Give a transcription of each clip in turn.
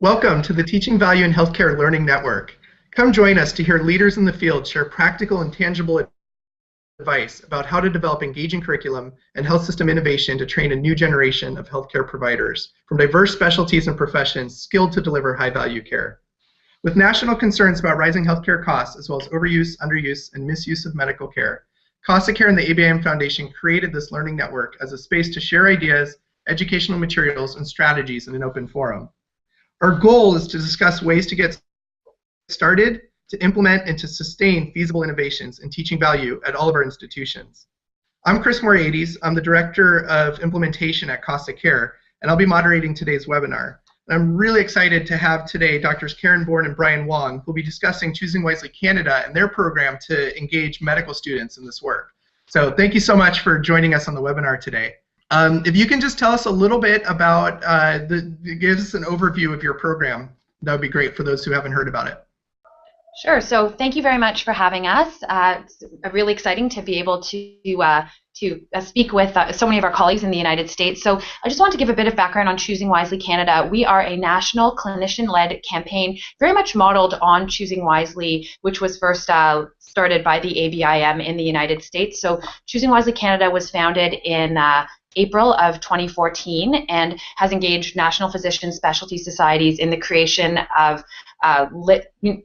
Welcome to the Teaching Value in Healthcare Learning Network. Come join us to hear leaders in the field share practical and tangible advice about how to develop engaging curriculum and health system innovation to train a new generation of healthcare providers from diverse specialties and professions skilled to deliver high-value care. With national concerns about rising healthcare costs, as well as overuse, underuse, and misuse of medical care, Costa Care and the ABIM Foundation created this learning network as a space to share ideas, educational materials, and strategies in an open forum. Our goal is to discuss ways to get started, to implement, and to sustain feasible innovations in teaching value at all of our institutions. I'm Chris Moriates. I'm the Director of Implementation at Costa Care, and I'll be moderating today's webinar. And I'm really excited to have today Drs. Karen Born and Brian Wong, who will be discussing Choosing Wisely Canada and their program to engage medical students in this work. So thank you so much for joining us on the webinar today. If you can just tell us a little bit about, give us an overview of your program, that would be great for those who haven't heard about it. Sure. So thank you very much for having us. It's really exciting to be able to speak with so many of our colleagues in the United States. So I just want to give a bit of background on Choosing Wisely Canada. We are a national clinician-led campaign very much modeled on Choosing Wisely, which was first started by the ABIM in the United States. So Choosing Wisely Canada was founded in April of 2014 and has engaged national physician specialty societies in the creation of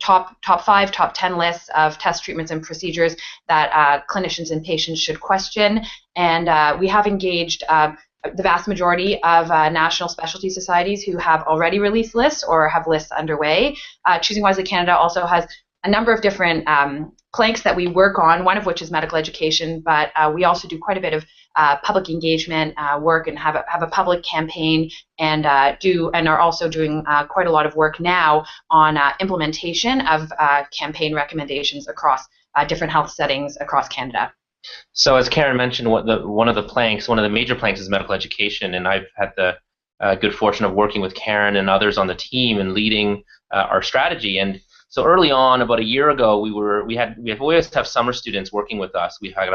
top 5, top 10 lists of test treatments and procedures that clinicians and patients should question. And we have engaged the vast majority of national specialty societies who have already released lists or have lists underway. Choosing Wisely Canada also has a number of different planks that we work on, one of which is medical education, but we also do quite a bit of public engagement work and have a public campaign and are also doing quite a lot of work now on implementation of campaign recommendations across different health settings across Canada. So as Karen mentioned, one of the major planks is medical education, and I've had the good fortune of working with Karen and others on the team and leading our strategy. And so early on, about a year ago, we always have summer students working with us. We had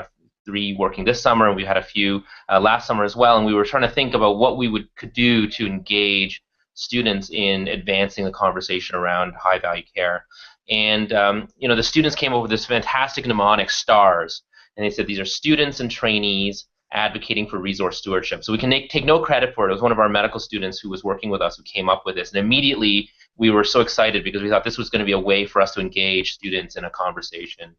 3 working this summer, and we had a few last summer as well. And we were trying to think about what we could do to engage students in advancing the conversation around high-value care. And the students came up with this fantastic mnemonic, STARS, and they said these are students and trainees advocating for resource stewardship. So we can take no credit for it. It was one of our medical students who was working with us who came up with this, and immediately we were so excited because we thought this was going to be a way for us to engage students in a conversation.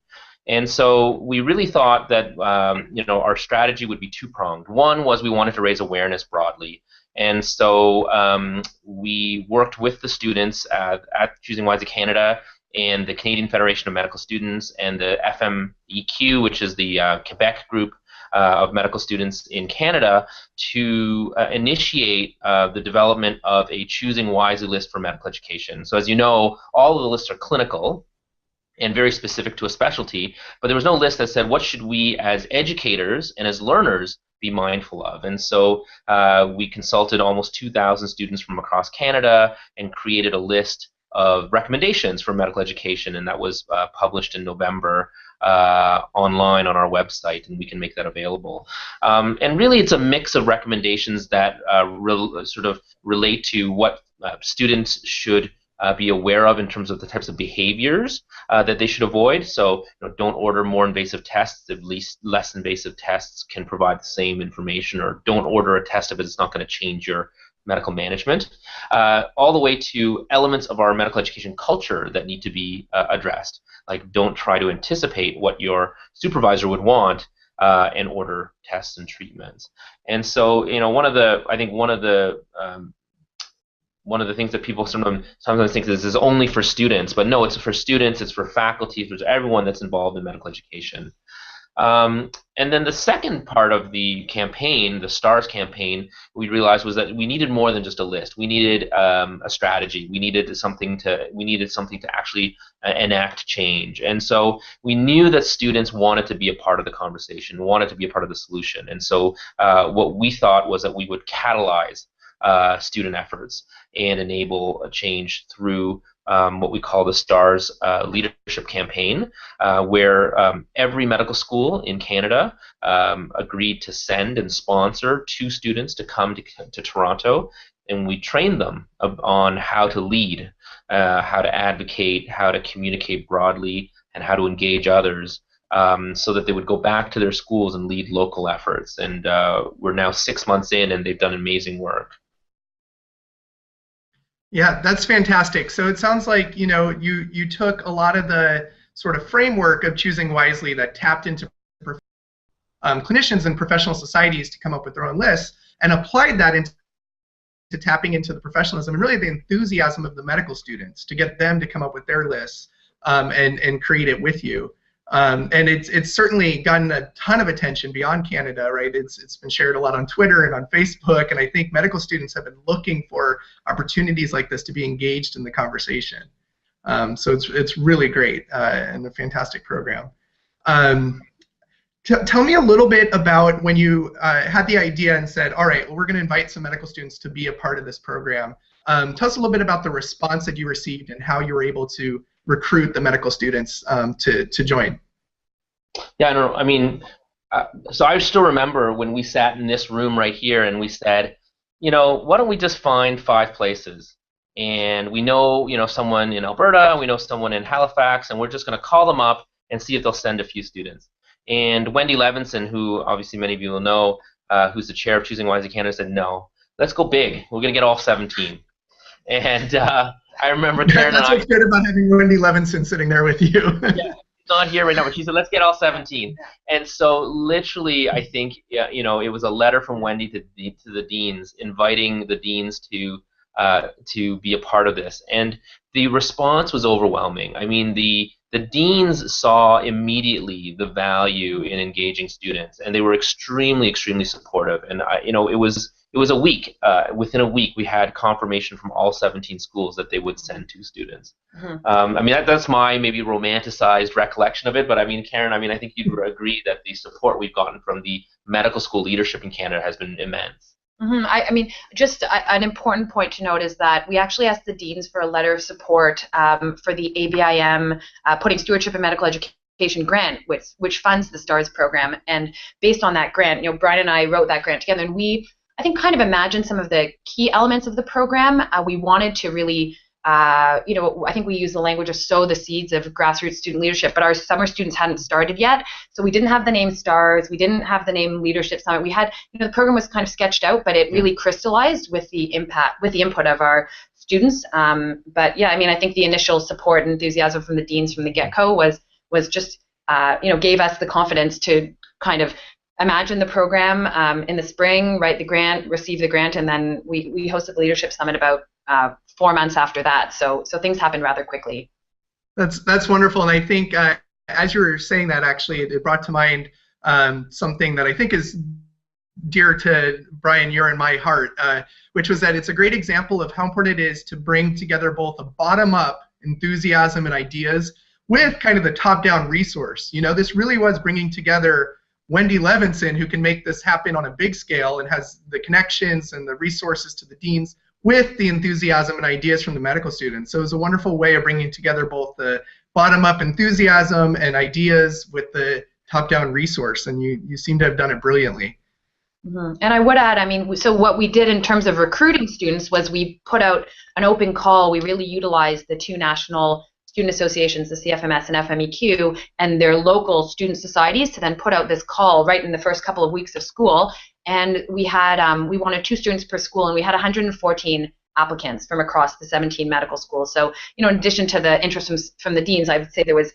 And so we really thought that our strategy would be two-pronged. One was we wanted to raise awareness broadly, and so we worked with the students at Choosing Wisely Canada and the Canadian Federation of Medical Students and the FMEQ, which is the Quebec group of medical students in Canada, to initiate the development of a Choosing Wisely list for medical education. So as you know, all of the lists are clinical and very specific to a specialty, but there was no list that said what should we as educators and as learners be mindful of. And so we consulted almost 2,000 students from across Canada and created a list of recommendations for medical education, and that was published in November online on our website, and we can make that available. And really it's a mix of recommendations that sort of relate to what students should be aware of in terms of the types of behaviors that they should avoid. So don't order more invasive tests, at least less invasive tests can provide the same information, or don't order a test if it's not going to change your medical management, all the way to elements of our medical education culture that need to be addressed. Like, don't try to anticipate what your supervisor would want and order tests and treatments. And so, one of the things that people sometimes think this is only for students, but no, it's for students, it's for faculty, it's for everyone that's involved in medical education. And then the second part of the campaign, the STARS campaign, we realized was that we needed more than just a list. We needed a strategy. We needed something to actually enact change. And so we knew that students wanted to be a part of the conversation, wanted to be a part of the solution. And so what we thought was that we would catalyze student efforts and enable a change through what we call the STARS leadership campaign, where every medical school in Canada agreed to send and sponsor 2 students to come to Toronto and we trained them on how to lead, how to advocate, how to communicate broadly, and how to engage others, so that they would go back to their schools and lead local efforts. And we're now 6 months in, and they've done amazing work. Yeah, that's fantastic. So it sounds like, you took a lot of the sort of framework of choosing wisely that tapped into clinicians and professional societies to come up with their own lists, and applied that into tapping into the professionalism and really the enthusiasm of the medical students to get them to come up with their lists, and create it with you. And it's certainly gotten a ton of attention beyond Canada, right? It's been shared a lot on Twitter and on Facebook, and I think medical students have been looking for opportunities like this to be engaged in the conversation. So it's really great, and a fantastic program. Tell me a little bit about when you had the idea and said, all right, well, we're going to invite some medical students to be a part of this program. Tell us a little bit about the response that you received and how you were able to recruit the medical students to join. Yeah, I don't know. I mean, so I still remember when we sat in this room right here and we said, why don't we just find 5 places? And we know, someone in Alberta, we know someone in Halifax, and we're just going to call them up and see if they'll send a few students. And Wendy Levinson, who obviously many of you will know, who's the chair of Choosing Wisely Canada, said, no, let's go big. We're going to get all 17. And I remember Karen That's what's good about having Wendy Levinson sitting there with you. Yeah, she's not here right now, but she said, let's get all 17. And so literally, I think, it was a letter from Wendy to the deans, inviting the deans to be a part of this. And the response was overwhelming. I mean, the deans saw immediately the value in engaging students, and they were extremely, extremely supportive. And it was a week. Within a week, we had confirmation from all 17 schools that they would send 2 students. Mm-hmm. I mean, that's my maybe romanticized recollection of it. But I mean, Karen, I think you'd agree that the support we've gotten from the medical school leadership in Canada has been immense. Mm-hmm. I mean, just an important point to note is that we actually asked the deans for a letter of support for the ABIM Putting Stewardship in Medical Education grant, which funds the STARS program. And based on that grant, Brian and I wrote that grant together, and we, I think, kind of imagined some of the key elements of the program. We wanted to really, I think we used the language of sow the seeds of grassroots student leadership, but our summer students hadn't started yet. So we didn't have the name STARS. We didn't have the name Leadership Summit. We had, the program was kind of sketched out, but it really crystallized with the input of our students. But yeah, I mean, I think the initial support and enthusiasm from the deans from the get-go was just, gave us the confidence to kind of imagine the program in the spring, write the grant, receive the grant, and then we hosted the Leadership Summit about 4 months after that. So things happened rather quickly. That's wonderful, and I think as you were saying that, actually, it brought to mind something that I think is dear to Brian, your and my heart, which was that it's a great example of how important it is to bring together both a bottom-up enthusiasm and ideas with kind of the top-down resource. This really was bringing together Wendy Levinson, who can make this happen on a big scale and has the connections and the resources to the deans, with the enthusiasm and ideas from the medical students. So it was a wonderful way of bringing together both the bottom-up enthusiasm and ideas with the top-down resource, and you seem to have done it brilliantly. Mm-hmm. And I would add, I mean, so what we did in terms of recruiting students was we put out an open call. We really utilized the 2 national student associations, the CFMS and FMEQ, and their local student societies to then put out this call right in the first couple of weeks of school. And we had, we wanted 2 students per school, and we had 114 applicants from across the 17 medical schools. So, in addition to the interest from the deans, I would say there was,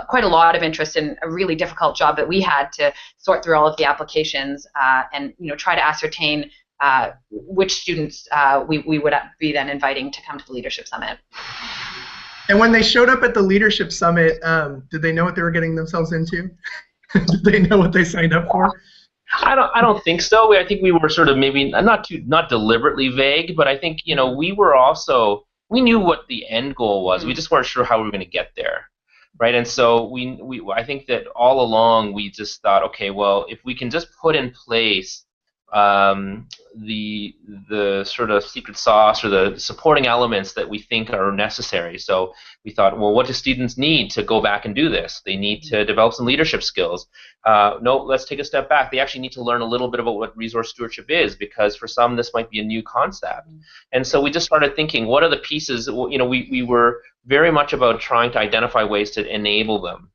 quite a lot of interest in a really difficult job that we had to sort through all of the applications and, try to ascertain which students we would be then inviting to come to the Leadership Summit. And when they showed up at the Leadership Summit, did they know what they were getting themselves into? Did they know what they signed up for? I don't think so. I think we were sort of maybe not deliberately vague, but I think we knew what the end goal was. We just weren't sure how we were going to get there, right? And so I think that all along we just thought, okay, well, if we can just put in place the sort of secret sauce or the supporting elements that we think are necessary. So we thought, well, what do students need to go back and do this? They need to develop some leadership skills. No, let's take a step back. They actually need to learn a little bit about what resource stewardship is, because for some this might be a new concept. And so we just started thinking, what are the pieces? You know, we were very much about trying to identify ways to enable them.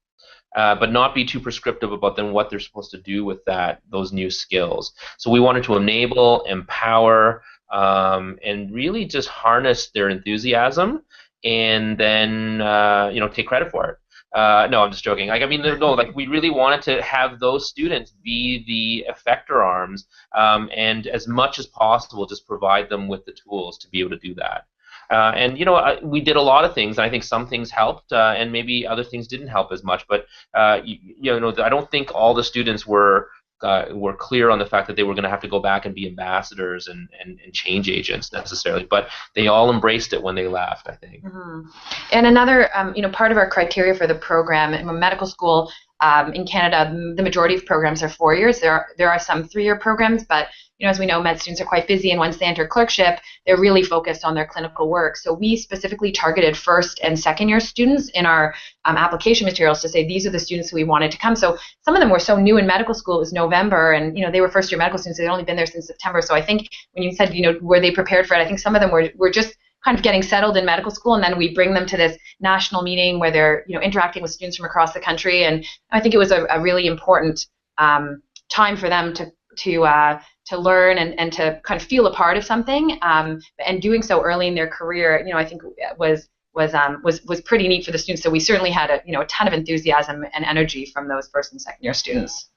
But not be too prescriptive about then what they're supposed to do with those new skills. So we wanted to enable, empower, and really just harness their enthusiasm, and then you know, take credit for it. No, I'm just joking. Like, I mean, no, like, we really wanted to have those students be the effector arms, and as much as possible, just provide them with the tools to be able to do that. And you know, we did a lot of things. And I think some things helped, and maybe other things didn't help as much. But you know, I don't think all the students were clear on the fact that they were going to have to go back and be ambassadors and change agents necessarily. But they all embraced it when they left, I think. Mm-hmm. And another, you know, part of our criteria for the program in medical school in Canada, the majority of programs are 4 years. There are some 3-year programs, but you know, as we know, med students are quite busy, and once they enter clerkship, they're really focused on their clinical work. So we specifically targeted first and second year students in our application materials to say these are the students who we wanted to come. So some of them were so new in medical school, it was November, and you know, they were first year medical students, they'd only been there since September. So I think when you said, you know, were they prepared for it, I think some of them were just kind of getting settled in medical school, and then we bring them to this national meeting where they're, you know, interacting with students from across the country. And I think it was a really important time for them to learn and to kind of feel a part of something, and doing so early in their career, you know, I think was pretty neat for the students. So we certainly had a ton of enthusiasm and energy from those first and second year students.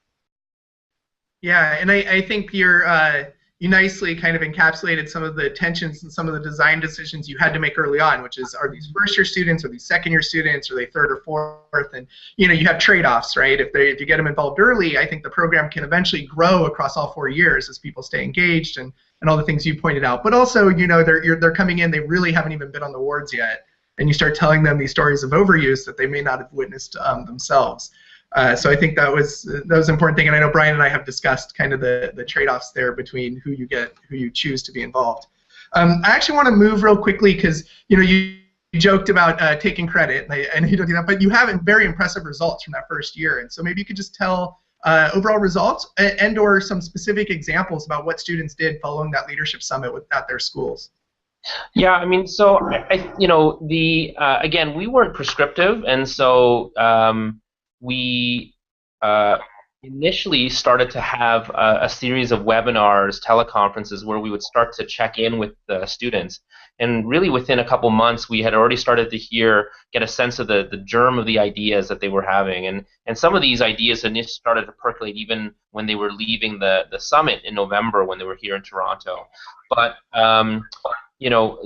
Yeah, and I think you nicely kind of encapsulated some of the tensions and some of the design decisions you had to make early on, which is, are these first year students, are these second year students, are they third or fourth? And you know, you have trade-offs, right? If you get them involved early, I think the program can eventually grow across all 4 years as people stay engaged and all the things you pointed out. But also, you know, they're coming in, they really haven't even been on the wards yet, and you start telling them these stories of overuse that they may not have witnessed themselves. So I think that was an important thing, and I know Brian and I have discussed kind of the trade-offs there between who you choose to be involved. I actually want to move real quickly because you know, you joked about taking credit, and I know you don't do that, but you have very impressive results from that first year, and so maybe you could just tell overall results and/or some specific examples about what students did following that leadership summit at their schools. Yeah, I mean, so you know, again, we weren't prescriptive, and so we initially started to have a series of webinars, teleconferences, where we would start to check in with the students. And really within a couple months, we had already started to get a sense of the germ of the ideas that they were having. And some of these ideas initially started to percolate even when they were leaving the summit in November when they were here in Toronto. But you know,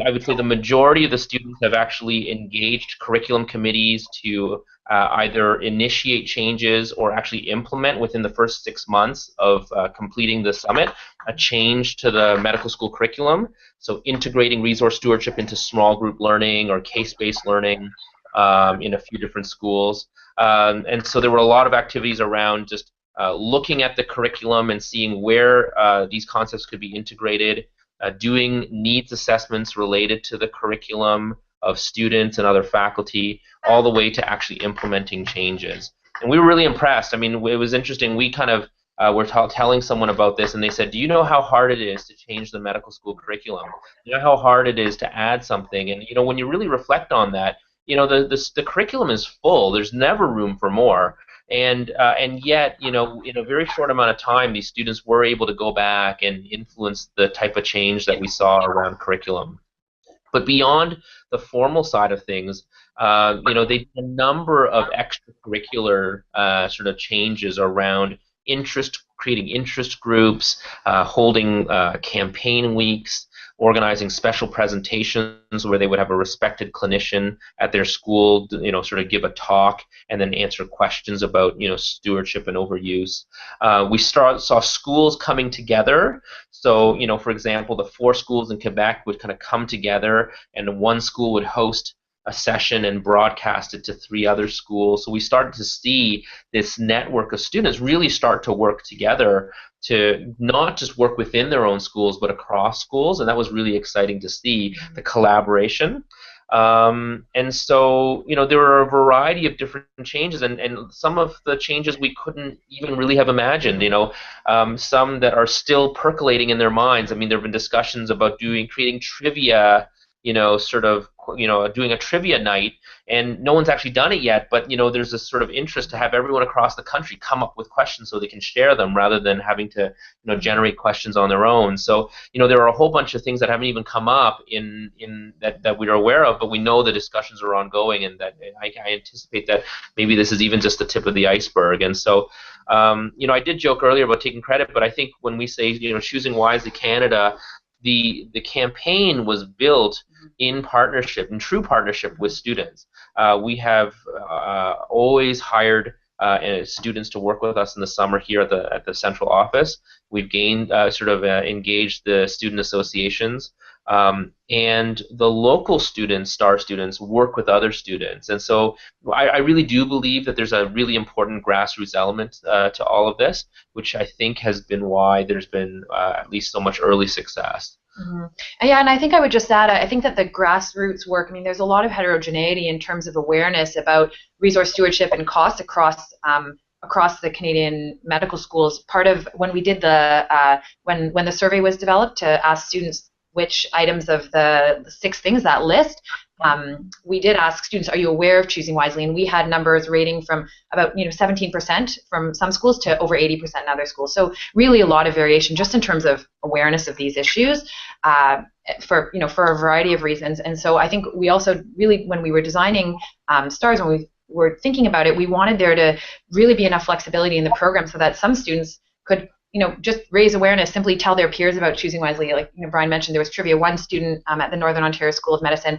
I would say the majority of the students have actually engaged curriculum committees to either initiate changes or actually implement within the first 6 months of completing the summit a change to the medical school curriculum. So integrating resource stewardship into small group learning or case-based learning in a few different schools. And so there were a lot of activities around just looking at the curriculum and seeing where these concepts could be integrated, doing needs assessments related to the curriculum of students and other faculty, all the way to actually implementing changes. And we were really impressed. I mean, it was interesting. We kind of were telling someone about this, and they said, do you know how hard it is to change the medical school curriculum? You know how hard it is to add something? And you know, when you really reflect on that, you know, the curriculum is full. There's never room for more. And yet, you know, in a very short amount of time, these students were able to go back and influence the type of change that we saw around curriculum. But beyond the formal side of things, you know, they did a number of extracurricular sort of changes around creating interest groups, holding campaign weeks, organizing special presentations where they would have a respected clinician at their school, you know, sort of give a talk and then answer questions about, you know, stewardship and overuse. We saw schools coming together. So, you know, for example, the 4 schools in Quebec would kind of come together, and one school would host a session and broadcast it to 3 other schools. So we started to see this network of students really start to work together to not just work within their own schools, but across schools, and that was really exciting to see the collaboration. And so, there are a variety of different changes, and some of the changes we couldn't even really have imagined, some that are still percolating in their minds. I mean, there have been discussions about creating trivia, doing a trivia night, and no one's actually done it yet, but, there's this sort of interest to have everyone across the country come up with questions so they can share them rather than having to, generate questions on their own. So, there are a whole bunch of things that haven't even come up in that we are aware of, but we know the discussions are ongoing, and that I anticipate that maybe this is even just the tip of the iceberg. And so, I did joke earlier about taking credit, but I think when we say, Choosing Wisely Canada, the campaign was built in true partnership with students. We have always hired students to work with us in the summer here at the central office. We've engaged the student associations, and the local students, STAR students, work with other students. And so I really do believe that there's a really important grassroots element to all of this, which I think has been why there's been at least so much early success. Mm-hmm. Yeah, and I think I would just add, I think that the grassroots work, I mean, there's a lot of heterogeneity in terms of awareness about resource stewardship and costs across the Canadian medical schools. Part of when we did when the survey was developed to ask students which items of the 6 things that list, we did ask students, are you aware of Choosing Wisely? And we had numbers rating from about 17% from some schools to over 80% in other schools. So really a lot of variation just in terms of awareness of these issues for a variety of reasons. And so I think we also really, when we were designing STARS, when we were thinking about it, we wanted there to really be enough flexibility in the program so that some students could just raise awareness, simply tell their peers about Choosing Wisely. Like Brian mentioned, there was trivia. One student at the Northern Ontario School of Medicine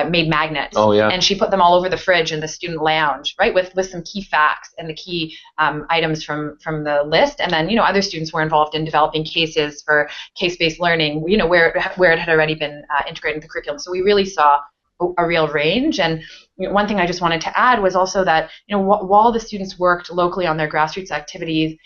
made magnets, and she put them all over the fridge in the student lounge, right, with some key facts and the key items from the list. And then other students were involved in developing cases for case-based learning, where it had already been integrated into the curriculum. So we really saw a real range. And one thing I just wanted to add was also that while the students worked locally on their grassroots activities,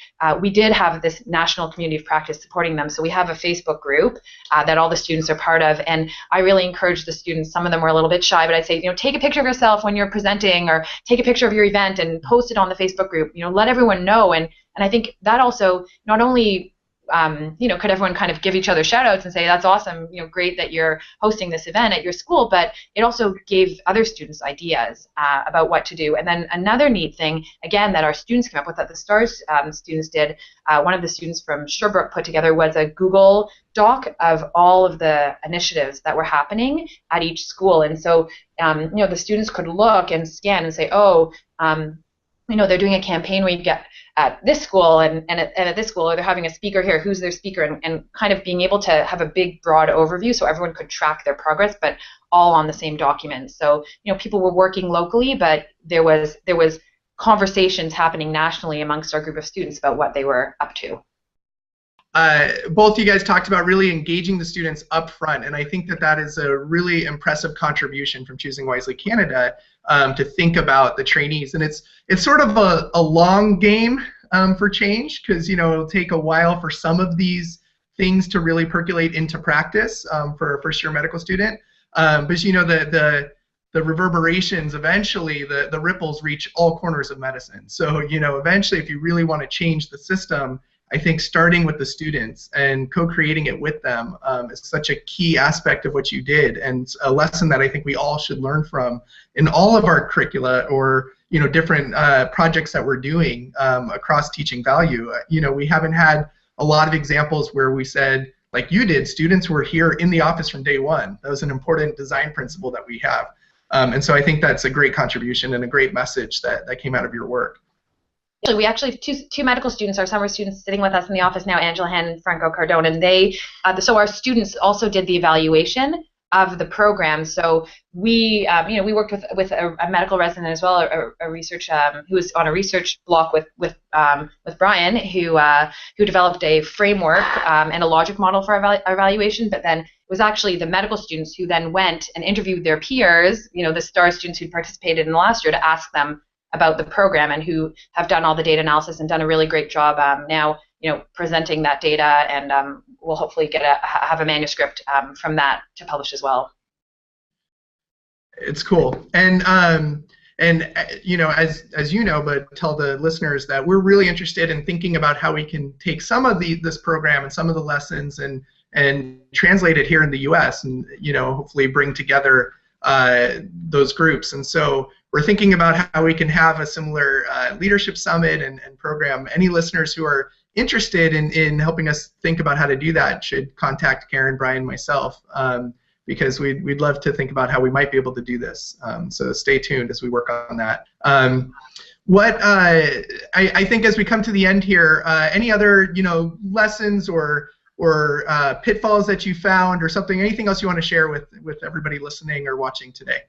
we did have this national community of practice supporting them. So we have a Facebook group that all the students are part of, and I really encourage the students. Some of them were a little bit shy, but I'd say take a picture of yourself when you're presenting, or take a picture of your event and post it on the Facebook group. Let everyone know. And I think that also not only could everyone kind of give each other shout outs and say, that's awesome, great that you're hosting this event at your school, but it also gave other students ideas about what to do. And then another neat thing, again, that our students came up with, that the STARS students did, one of the students from Sherbrooke put together, was a Google Doc of all of the initiatives that were happening at each school. And so, the students could look and scan and say, they're doing a campaign where you get at this school and at this school, or they're having a speaker here, who's their speaker, and kind of being able to have a big, broad overview so everyone could track their progress, but all on the same document. So, people were working locally, but there was conversations happening nationally amongst our group of students about what they were up to. Both you guys talked about really engaging the students up front, and I think that is a really impressive contribution from Choosing Wisely Canada to think about the trainees. And it's sort of a long game for change, because it'll take a while for some of these things to really percolate into practice for a first-year medical student. But the reverberations, eventually the ripples reach all corners of medicine. So eventually, if you really want to change the system, I think starting with the students and co-creating it with them is such a key aspect of what you did, and a lesson that I think we all should learn from in all of our curricula, or different projects that we're doing across teaching value. We haven't had a lot of examples where we said, like you did, students were here in the office from day one. That was an important design principle that we have, and so I think that's a great contribution and a great message that came out of your work. We actually have two medical students, our summer students, sitting with us in the office now, Angela Hen and Franco Cardone, and they, so our students also did the evaluation of the program. So we, we worked with a medical resident as well, a research who was on a research block with Brian, who developed a framework and a logic model for our evaluation. But then it was actually the medical students who then went and interviewed their peers, the STAR students who participated in the last year, to ask them about the program, and who have done all the data analysis and done a really great job now, presenting that data, and we'll hopefully have a manuscript from that to publish as well. It's cool. And as you know, but tell the listeners that we're really interested in thinking about how we can take some of this program and some of the lessons and translate it here in the U.S. and hopefully bring together those groups. And so we're thinking about how we can have a similar leadership summit and program. Any listeners who are interested in helping us think about how to do that should contact Karen, Brian, myself, because we'd love to think about how we might be able to do this. So stay tuned as we work on that. I think as we come to the end here, any other lessons or pitfalls that you found or something, anything else you want to share with everybody listening or watching today?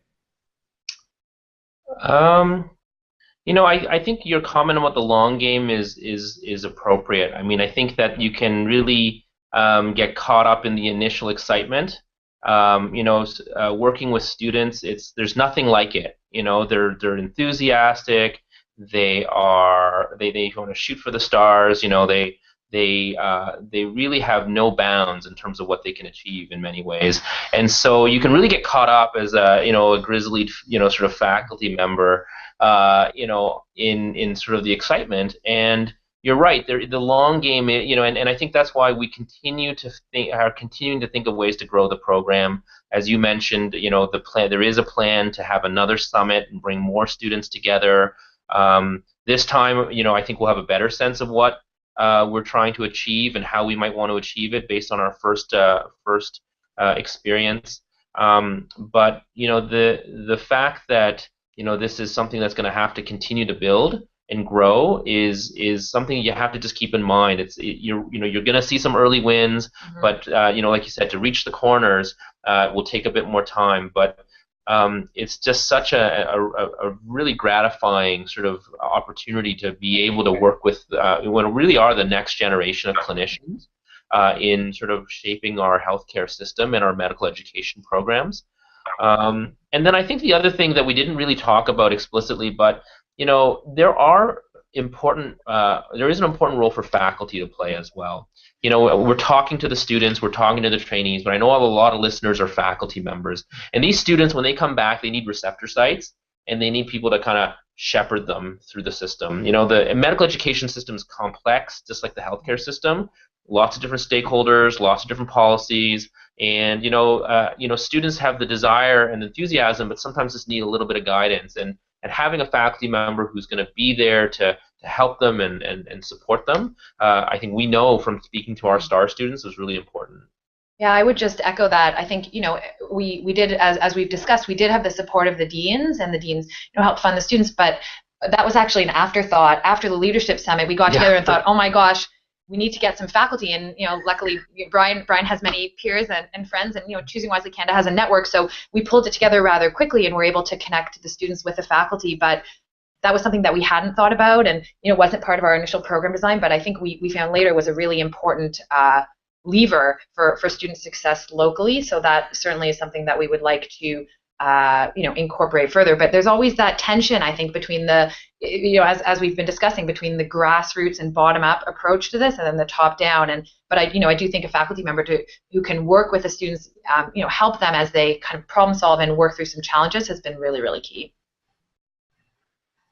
I think your comment about the long game is appropriate. I mean, I think that you can really get caught up in the initial excitement. Working with students, there's nothing like it. They're enthusiastic. They want to shoot for the stars. They really have no bounds in terms of what they can achieve in many ways, and so you can really get caught up as a grizzled sort of faculty member in sort of the excitement. And you're right, the long game, and I think that's why we are continuing to think of ways to grow the program. As you mentioned, there is a plan to have another summit and bring more students together. This time, I think we'll have a better sense of what we're trying to achieve and how we might want to achieve it based on our first experience. But the fact that this is something that's going to have to continue to build and grow is something you have to just keep in mind. You're going to see some early wins, mm-hmm. but like you said, to reach the corners will take a bit more time. But it's just such a really gratifying sort of opportunity to be able to work with what really are the next generation of clinicians in sort of shaping our healthcare system and our medical education programs. And then I think the other thing that we didn't really talk about explicitly, but there is an important role for faculty to play as well. We're talking to the students, we're talking to the trainees, but I know a lot of listeners are faculty members. And these students, when they come back, they need receptor sites, and they need people to kind of shepherd them through the system. The medical education system is complex, just like the healthcare system. Lots of different stakeholders, lots of different policies, and students have the desire and enthusiasm, but sometimes just need a little bit of guidance. And having a faculty member who's going to be there to help them and support them, I think we know from speaking to our STAR students is really important. Yeah, I would just echo that. I think we did, as we've discussed, we did have the support of the deans, and the deans helped fund the students, but that was actually an afterthought. After the leadership summit, we got together and thought, oh my gosh, we need to get some faculty, and luckily Brian has many peers and friends, and Choosing Wisely Canada has a network, so we pulled it together rather quickly and were able to connect the students with the faculty. But that was something that we hadn't thought about, and wasn't part of our initial program design, but I think we found later was a really important lever for student success locally. So that certainly is something that we would like to incorporate further. But there's always that tension, I think, between the as we've been discussing, between the grassroots and bottom-up approach to this, and then the top-down. But I do think a faculty member who can work with the students, help them as they kind of problem solve and work through some challenges has been really, really key.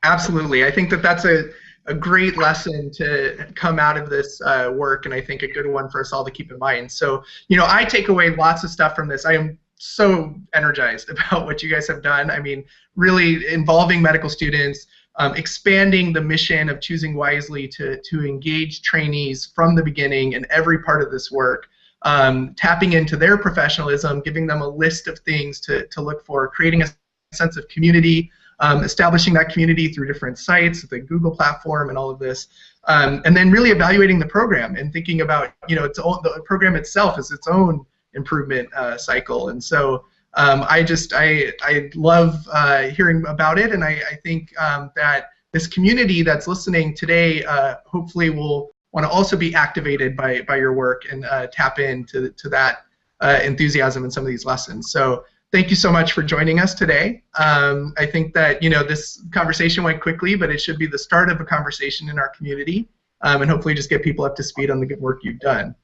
Absolutely. I think that's a great lesson to come out of this work, and I think a good one for us all to keep in mind. So, I take away lots of stuff from this. I am so energized about what you guys have done. I mean, really involving medical students, expanding the mission of Choosing Wisely to engage trainees from the beginning in every part of this work, tapping into their professionalism, giving them a list of things to look for, creating a sense of community, establishing that community through different sites, the Google platform, and all of this, and then really evaluating the program and thinking about, the program itself is its own improvement cycle. And so I love hearing about it, and I think that this community that's listening today hopefully will want to also be activated by your work and tap into that enthusiasm in some of these lessons. So thank you so much for joining us today. I think that this conversation went quickly, but it should be the start of a conversation in our community. and hopefully just get people up to speed on the good work you've done.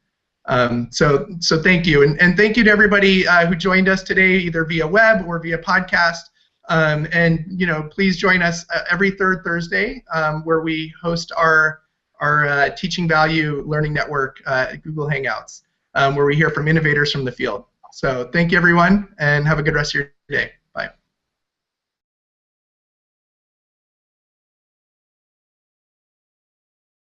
So thank you, and thank you to everybody who joined us today, either via web or via podcast. And please join us every third Thursday, where we host our Teaching Value Learning Network Google Hangouts, where we hear from innovators from the field. So thank you, everyone, and have a good rest of your day. Bye.